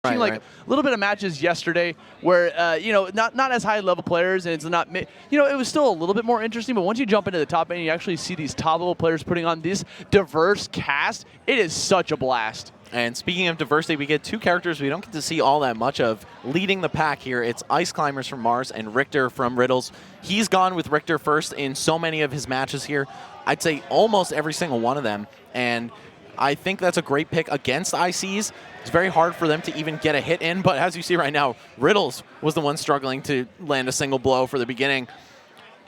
Like a little bit of matches yesterday where you know, not as high level players, and it's not, you know, it was still a little bit more interesting, but once you jump into the top end, you actually see these top level players putting on this diverse cast. It is such a blast. And speaking of diversity, we get two characters we don't get to see all that much of leading the pack here. It's Ice Climbers from Mars and Richter from Riddles. He's gone with Richter first in so many of his matches here. I'd say almost every single one of them. And I think that's a great pick against ICs. It's very hard for them to even get a hit in, but as you see right now, Riddles was the one struggling to land a single blow for the beginning.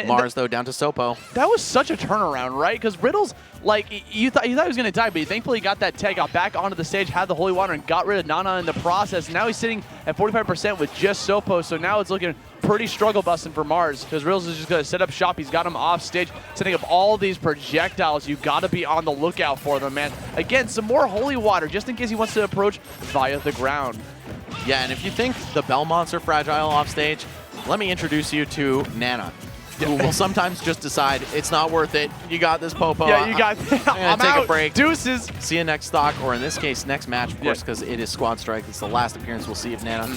Mars, though, down to Sopo. That was such a turnaround, right? Because Riddles, like, you thought he was going to die, but he thankfully got that tag, got back onto the stage, had the Holy Water, and got rid of Nana in the process. Now he's sitting at 45% with just Sopo, so now it's looking pretty struggle busting for Mars, because Riddles is just going to set up shop. He's got him off stage, setting up all these projectiles. You got to be on the lookout for them, man. Again, some more Holy Water, just in case he wants to approach via the ground. Yeah, and if you think the Belmonts are fragile off stage, let me introduce you to Nana, who will sometimes just decide it's not worth it. You got this, Popo. Yeah, you got. I'm gonna take a break. Deuces. See you next stock, or in this case, next match, of course, because it is Squad Strike. It's the last appearance we'll see of Nana.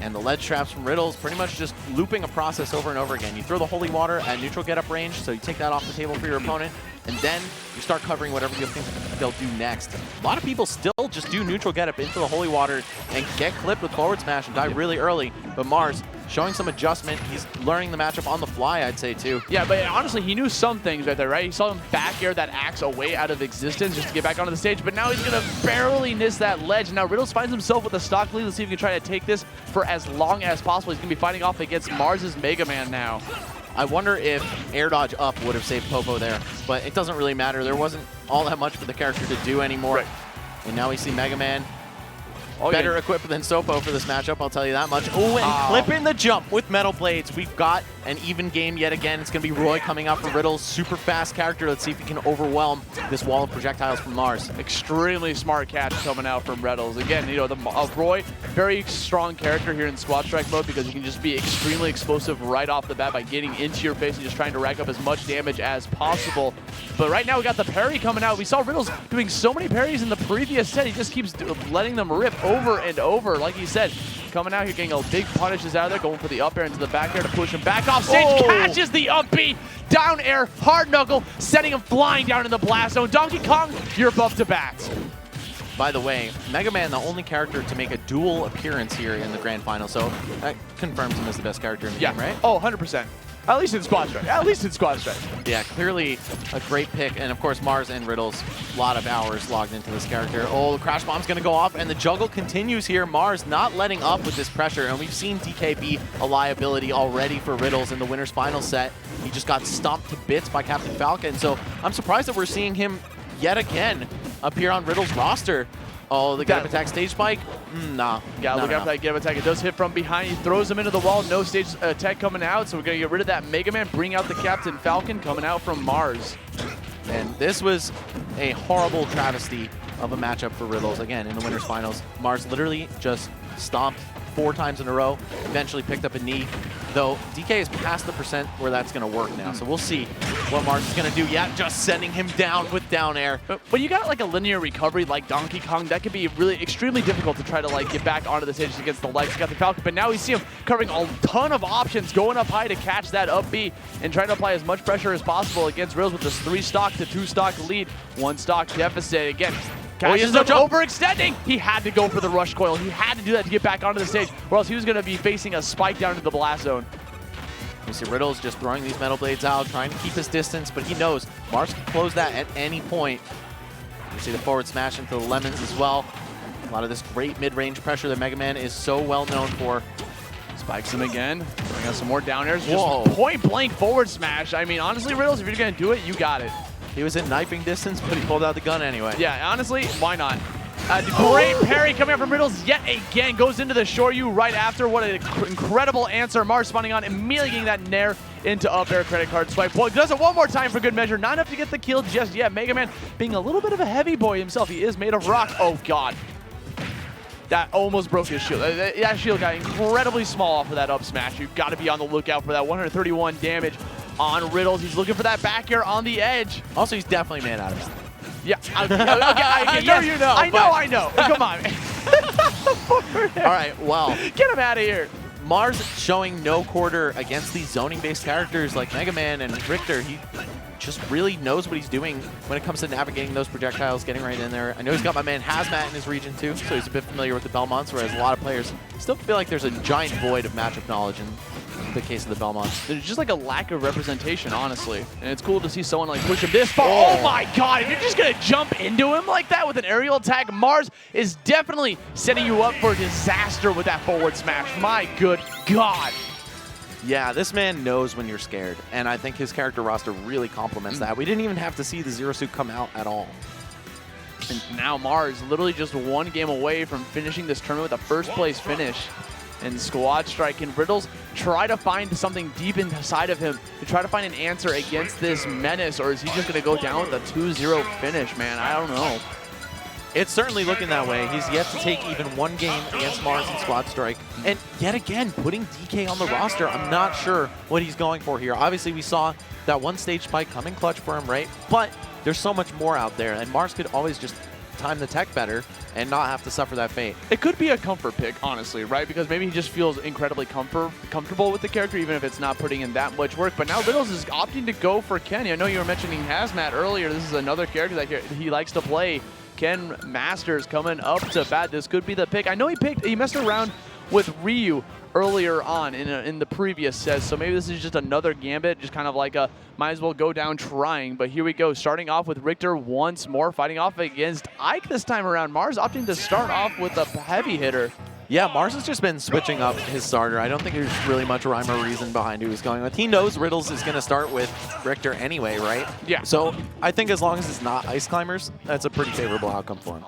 And the ledge traps from Riddles, pretty much just looping a process over and over again. You throw the Holy Water at neutral get-up range, so you take that off the table for your opponent, and then you start covering whatever you think they'll do next. A lot of people still just do neutral get-up into the Holy Water and get clipped with forward smash and die really early, but Mars showing some adjustment. He's learning the matchup on the fly, I'd say, too. Yeah, but honestly, he knew some things right there, right? He saw him back air that axe away out of existence just to get back onto the stage, but now he's going to barely miss that ledge. Now Riddles finds himself with a stock lead. Let's see if he can try to take this for as long as possible. He's going to be fighting off against Mars's Mega Man now. I wonder if air dodge up would have saved Popo there, but it doesn't really matter. There wasn't all that much for the character to do anymore. Right. And now we see Mega Man better equipped than Sopo for this matchup, I'll tell you that much. Oh, and clipping the jump with Metal Blades. We've got an even game yet again. It's going to be Roy coming out for Riddles. Super fast character. Let's see if he can overwhelm this wall of projectiles from Mars. Extremely smart catch coming out from Riddles. Again, you know, Roy, very strong character here in Squad Strike mode because he can just be extremely explosive right off the bat by getting into your face and just trying to rack up as much damage as possible. But right now we got the parry coming out. We saw Riddles doing so many parries in the previous set. He just keeps letting them rip over and over. Like he said, coming out here, getting a big punishes out of there, going for the up air into the back air to push him back off stage. Catches the up B, down air, hard knuckle, setting him flying down in the blast zone. Donkey Kong, you're above to bat. By the way, Mega Man, the only character to make a dual appearance here in the grand final, so that confirms him as the best character in the game, right? Oh, 100%. At least in Squad Strike. At least in Squad Strike. Yeah, clearly a great pick. And of course, Mars and Riddles, a lot of hours logged into this character. Oh, the Crash Bomb's going to go off, and the juggle continues here. Mars not letting up with this pressure. And we've seen DK be a liability already for Riddles in the winner's final set. He just got stomped to bits by Captain Falcon. So I'm surprised that we're seeing him yet again appear on Riddles' roster. Oh, the get-up attack stage spike? Nah. Yeah, look out for that get-up attack. It does hit from behind. He throws him into the wall. No stage attack coming out, so we're going to get rid of that Mega Man, bring out the Captain Falcon coming out from Mars. And this was a horrible travesty of a matchup for Riddles. Again, in the winner's finals, Mars literally just stomped 4 times in a row, eventually picked up a knee, though DK is past the percent where that's going to work now. So we'll see what Mars is going to do. Yeah, just sending him down with down air. But when you got like a linear recovery like Donkey Kong, that could be really extremely difficult to try to like get back onto the stage against the legs. Got the Falcon, but now we see him covering a ton of options, going up high to catch that up B and trying to apply as much pressure as possible against Riddles with this 3-stock to 2-stock lead, 1-stock deficit. Again, catches up, overextending. He had to go for the rush coil. He had to do that to get back onto the stage, or else he was going to be facing a spike down into the blast zone. You see Riddles just throwing these Metal Blades out, trying to keep his distance, but he knows Mars can close that at any point. You see the forward smash into the lemons as well. A lot of this great mid-range pressure that Mega Man is so well known for. Spikes him again, throwing out some more down airs. Just point-blank forward smash. I mean, honestly, Riddles, if you're going to do it, you got it. He was in knifing distance, but he pulled out the gun anyway. Yeah, honestly, why not? Great parry coming out from Riddles yet again. Goes into the Shoryu right after. What an incredible answer. Mars spawning on, immediately getting that nair into up air credit card swipe. Boy, does it one more time for good measure. Not enough to get the kill just yet. Mega Man being a little bit of a heavy boy himself. He is made of rock. Oh, God. That almost broke his shield. That shield got incredibly small off of that up smash. You've got to be on the lookout for that. 131 damage on Riddles. He's looking for that back air on the edge. Also, he's definitely man out of it. Yeah, I know you know. I know. Come on, man. for it. All right, well. Get him out of here. Mars showing no quarter against these zoning-based characters like Mega Man and Richter. He just really knows what he's doing when it comes to navigating those projectiles, getting right in there. I know he's got my man Hazmat in his region too, so he's a bit familiar with the Belmonts, whereas a lot of players still feel like there's a giant void of matchup knowledge in the case of the Belmonts. There's just like a lack of representation, honestly. And it's cool to see someone like push him this far. Oh my god, if you're just gonna jump into him like that with an aerial attack, Mars is definitely setting you up for disaster with that forward smash. My good god. Yeah, this man knows when you're scared, and I think his character roster really complements that. We didn't even have to see the Zero Suit come out at all. And now Mars literally just one game away from finishing this tournament with a first place finish. And Squad Strike and Riddles try to find something deep inside of him to try to find an answer against this menace, or is he just going to go down with a 2-0 finish, man? I don't know. It's certainly looking that way. He's yet to take even one game against Mars and Squad Strike. And yet again, putting DK on the roster, I'm not sure what he's going for here. Obviously, we saw that one stage spike come in clutch for him, right? But there's so much more out there, and Mars could always just time the tech better and not have to suffer that fate. It could be a comfort pick, honestly, right? Because maybe he just feels incredibly comfortable with the character, even if it's not putting in that much work. But now Riddles is opting to go for Ken. I know you were mentioning Hazmat earlier. This is another character that he likes to play. Ken Masters coming up to bat. This could be the pick. I know he messed around with Ryu earlier on in the previous set, so maybe this is just another gambit, just kind of like a might as well go down trying. But here we go, starting off with Richter once more, fighting off against Ike this time around. Mars opting to start off with a heavy hitter. Yeah, Mars has just been switching up his starter. I don't think there's really much rhyme or reason behind who he's going with. He knows Riddles is going to start with Richter anyway, right? Yeah. So I think as long as it's not Ice Climbers, that's a pretty favorable outcome for him.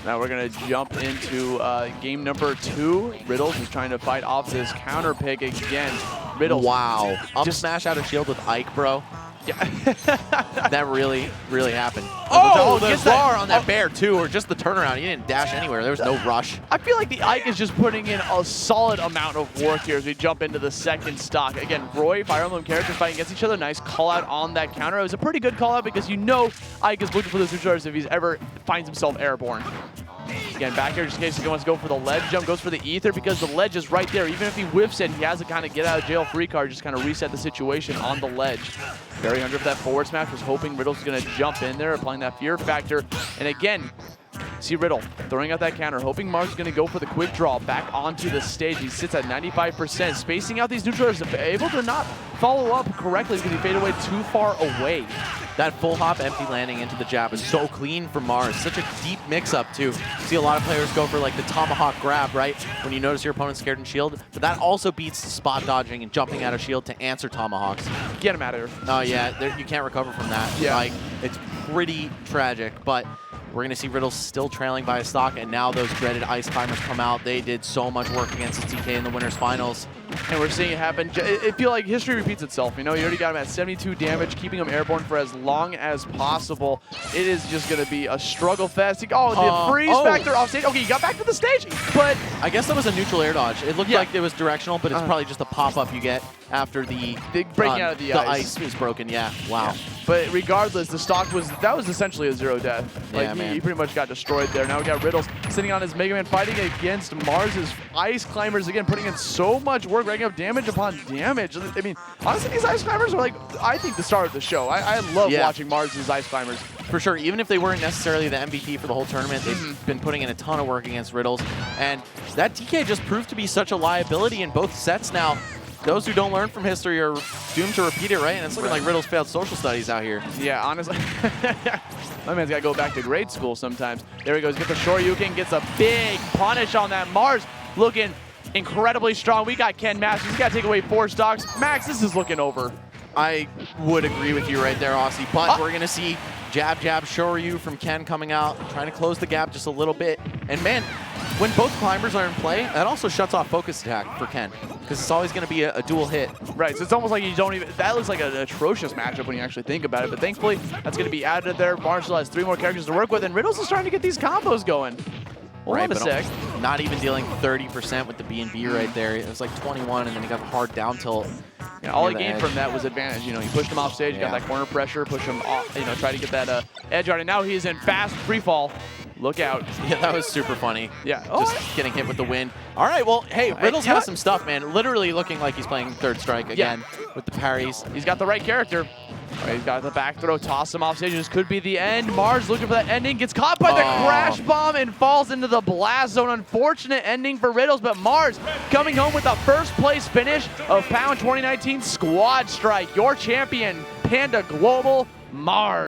Now we're going to jump into game number 2. Riddles is trying to fight off this counter pick again. Riddles. Wow. Up smash out of shield with Ike, bro. Yeah. That really, really happened. Oh, the bar on that bear, too, or just the turnaround. He didn't dash anywhere. There was no rush. I feel like the Ike is just putting in a solid amount of work here as we jump into the second stock. Again, Roy, Fire Emblem characters fighting against each other. Nice call out on that counter. It was a pretty good call out because you know Ike is looking for those neutral if he's ever finds himself airborne. Again, back here, just in case he wants to go for the ledge jump, goes for the ether because the ledge is right there. Even if he whiffs it, he has a kind of get out of jail free card, just kind of reset the situation on the ledge. Very hungry for that forward smash, was hoping Riddles was going to jump in there, applying that fear factor. And again, see Riddle throwing out that counter, hoping Mars is going to go for the quick draw back onto the stage. He sits at 95%, spacing out these neutrals, able to not follow up correctly because he faded away too far away. That full hop empty landing into the jab is so clean from Mars. Such a deep mix-up, too. See a lot of players go for like the tomahawk grab, right? When you notice your opponent's scared in shield. But that also beats the spot dodging and jumping out of shield to answer tomahawks. Get him out of here. Oh, yeah. You can't recover from that. Yeah. Like, it's pretty tragic. But we're going to see Riddles still trailing by a stock. And now those dreaded Ice Climbers come out. They did so much work against the TK in the winners finals. And we're seeing it happen. It feels like history repeats itself. You know, you already got him at 72 damage, keeping him airborne for as long as possible. It is just going to be a struggle fest. Oh, the freeze factor off stage. Okay, he got back to the stage, but I guess that was a neutral air dodge. It looked like it was directional, but it's probably just a pop-up you get after the breaking out of the ice is broken. Yeah, wow. Yeah. But regardless, the stock was essentially a 0 death. Like he pretty much got destroyed there. Now we got Riddles sitting on his Mega Man fighting against Mars's Ice Climbers again, putting in so much work, racking up damage upon damage. I mean, honestly, these Ice Climbers are like, I think, the star of the show. I love watching Mars's Ice Climbers. For sure, even if they weren't necessarily the MVP for the whole tournament, they've been putting in a ton of work against Riddles. And that DK just proved to be such a liability in both sets now. Those who don't learn from history are doomed to repeat it, right? And it's looking like Riddles failed social studies out here. Yeah, honestly. My man's got to go back to grade school sometimes. There he goes, gets the Shoryuken, gets a big punish on that. Mars looking incredibly strong. We got Ken Masters. He's got to take away 4 stocks. Max, this is looking over. I would agree with you right there, Aussie. But we're going to see jab, jab, Shoryu from Ken coming out, trying to close the gap just a little bit. And man, when both climbers are in play, that also shuts off focus attack for Ken, because it's always going to be a dual hit. Right, so it's almost like you don't even, that looks like an atrocious matchup when you actually think about it, but thankfully that's going to be added there. Marshall has 3 more characters to work with, and Riddles is starting to get these combos going. Hold on a sec. Not even dealing 30% with the B&B right there. It was like 21, and then he got the hard down tilt. Yeah, all he gained from that was advantage. You know, he pushed him off stage, got that corner pressure, push him off, you know, try to get that edge on, and now he is in fast free fall. Look out. Yeah, that was super funny. Yeah. Just getting hit with the wind. All right, well, hey, Riddles has some stuff, man. Literally looking like he's playing third strike again with the parries. He's got the right character. He's got the back throw, toss him off stage. This could be the end. Mars looking for that ending, gets caught by the crash bomb and falls into the blast zone. Unfortunate ending for Riddles, but Mars coming home with the first place finish of Pound 2019 Squad Strike. Your champion, Panda Global, Mars.